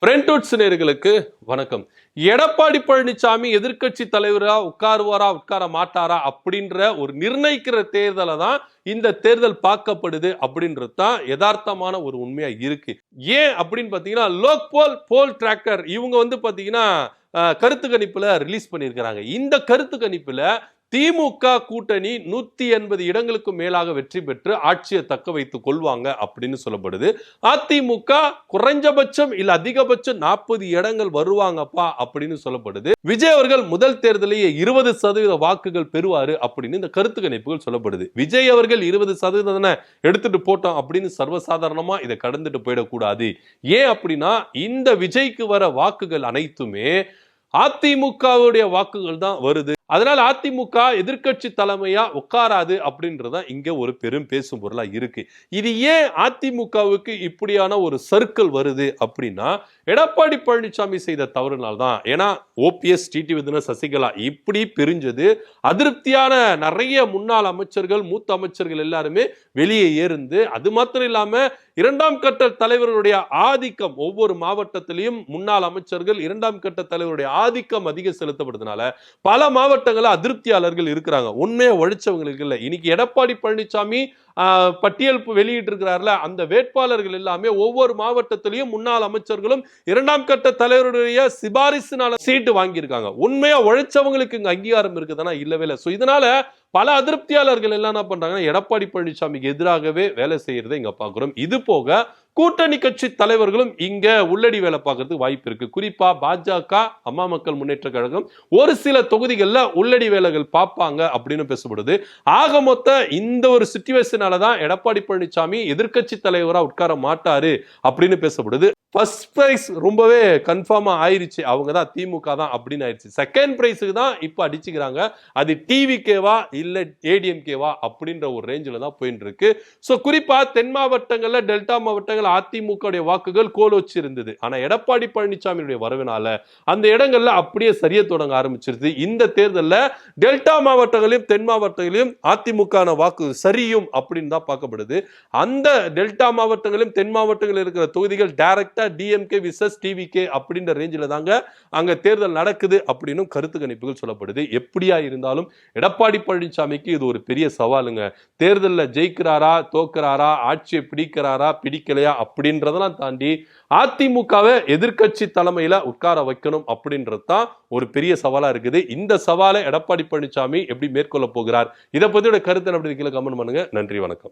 பிரெண்டூட்ஸ் நேயர்களுக்கு வணக்கம். எடப்பாடி பழனிசாமி எதிர்க்கட்சி தலைவரா உட்காருவாரா உட்கார மாட்டாரா அப்படின்ற ஒரு நிர்ணயிக்கிற தேர்தலை தான் இந்த தேர்தல் பார்க்கப்படுது அப்படின்றது தான் யதார்த்தமான ஒரு உண்மையா இருக்கு. ஏன் அப்படின்னு பாத்தீங்கன்னா லோக்பால் போல் டிராக்கர் இவங்க பாத்தீங்கன்னா கருத்து கணிப்புல ரிலீஸ் பண்ணியிருக்கிறாங்க. இந்த கருத்து கணிப்புல திமுக கூட்டணி 180 இடங்களுக்கு மேலாக வெற்றி பெற்று ஆட்சியை தக்க வைத்துக் கொள்வாங்க அப்படின்னு சொல்லப்படுது. அதிமுக குறைஞ்சபட்சம் இல்ல அதிகபட்சம் 40 இடங்கள் வருவாங்கப்பா அப்படின்னு சொல்லப்படுது. விஜய் அவர்கள் முதல் தேர்தலையே 20% வாக்குகள் பெறுவாரு அப்படின்னு இந்த கருத்து கணிப்புகள் சொல்லப்படுது. விஜய் அவர்கள் 20% எடுத்துட்டு போட்டோம் அப்படின்னு சர்வசாதாரணமா இதை கடந்துட்டு போயிடக்கூடாது. ஏன் அப்படின்னா இந்த விஜய்க்கு வர வாக்குகள் அனைத்துமே அதிமுகவுடைய வாக்குகள் தான் வருது. அதனால அதிமுக எதிர்க்கட்சி தலைமையா உட்காராது அப்படின்றத இங்க ஒரு பெரும் பேசும் பொருளா இருக்கு. இது ஏன் அதிமுகவுக்கு இப்படியான ஒரு சர்க்கிள் வருது அப்படின்னா எடப்பாடி பழனிசாமி செய்த தவறுனால்தான். ஏன்னா ஓபிஎஸ், டிடிவி தினகரன், சசிகலா இப்படி பிரிஞ்சது அதிருப்தியான நிறைய முன்னாள் அமைச்சர்கள், மூத்த அமைச்சர்கள் எல்லாருமே வெளியே ஏறிந்து, அது மாத்திரம் இல்லாம இரண்டாம் கட்ட தலைவர்களுடைய ஆதிக்கம் ஒவ்வொரு மாவட்டத்திலையும் முன்னாள் அமைச்சர்கள் இரண்டாம் கட்ட தலைவருடைய ஆதிக்கம் அதிகம் செலுத்தப்படுறதுனால பல மாவட்டங்களில் அதிருப்தியாளர்கள் இருக்கிறாங்க. உண்மையை ஒழிச்சவங்களுக்கு இல்லை. இன்னைக்கு எடப்பாடி பழனிசாமி பட்டியல் வெளியிட்டு இருக்கிறார்ல, அந்த வேட்பாளர்கள் எல்லாமே ஒவ்வொரு மாவட்டத்திலையும் முன்னாள் அமைச்சர்களும் இரண்டாம் கட்ட தலைவருடைய சிபாரிசுனால சீட்டு வாங்கியிருக்காங்க. உண்மையா உழைச்சவங்களுக்கு இங்க அங்கீகாரம் இருக்குதுன்னா இல்லவே இல்லை. இதனால பல அதிருப்தியாளர்கள் எல்லாம் என்ன பண்றாங்கன்னா எடப்பாடி பழனிசாமிக்கு எதிராகவே வேலை செய்யறதை இங்க பாக்குறோம். இது போக கூட்டணி கட்சி தலைவர்களும் இங்க உள்ளடி வேலை பார்க்கறதுக்கு வாய்ப்பு இருக்கு. குறிப்பா பாஜக, அம்மா மக்கள் முன்னேற்ற கழகம் ஒரு சில தொகுதிகளில் உள்ளடி வேலைகள் பார்ப்பாங்க அப்படின்னு பேசப்படுது. ஆக மொத்த இந்த ஒரு சிச்சுவேஷனால தான் எடப்பாடி பழனிசாமி எதிர்க்கட்சி தலைவரா உட்கார மாட்டாரு அப்படின்னு பேசப்படுது. ஃபர்ஸ்ட் பிரைஸ் ரொம்பவே கன்ஃபார்மா ஆயிருச்சு, அவங்க தான் திமுக தான் அப்படின்னு ஆயிடுச்சு. செகண்ட் பிரைஸுக்கு தான் இப்போ அடிச்சுக்கிறாங்க. அது டிவிகேவா இல்ல ஏடிஎம்கேவா அப்படின்ற ஒரு ரேஞ்சில் தான் போயிட்டு இருக்கு. ஸோ குறிப்பா தென் மாவட்டங்கள்ல, டெல்டா மாவட்டங்கள் அதிமுக வாக்குகள் கோலோச்சு இருந்தது. ஆனா எடப்பாடி பழனிசாமியுடைய வரவினால அந்த இடங்கள்ல அப்படியே சரிய தொடங்க ஆரம்பிச்சிருது. இந்த தேர்தலில் டெல்டா மாவட்டங்களையும் தென் மாவட்டங்களையும் அதிமுக வாக்கு சரியும் அப்படின்னு தான் பார்க்கப்படுது. அந்த டெல்டா மாவட்டங்களையும் தென் மாவட்டங்களில் இருக்கிற தொகுதிகள் டைரக்டா டிஎம்கே விசஸ் டிவிகே அப்படின்ற ரேஞ்சில் தாங்க அங்க தேர்தல் நடக்குது அப்படின்னு கருத்து கணிப்புகள் சொல்லப்படுது. எப்படியா இருந்தாலும் எடப்பாடி பழனிசாமிக்கு இது ஒரு பெரிய சவாலுங்க. தேர்தலில் ஜெயிக்கிறாரா தோக்குறாரா, ஆட்சியை பிடிக்கிறாரா பிடிக்கலையா அப்படின்றதெல்லாம் தாண்டி அதிமுகவை எதிர்க்கட்சி தலைமையில உட்கார வைக்கணும் அப்படின்றது தான் ஒரு பெரிய சவாலா இருக்குது. இந்த சவாலை எடப்பாடி பழனிசாமி எப்படி மேற்கொள்ள போகிறார், இதை பத்தியோட கருத்து அப்படி கீழே கமெண்ட் பண்ணுங்க. நன்றி, வணக்கம்.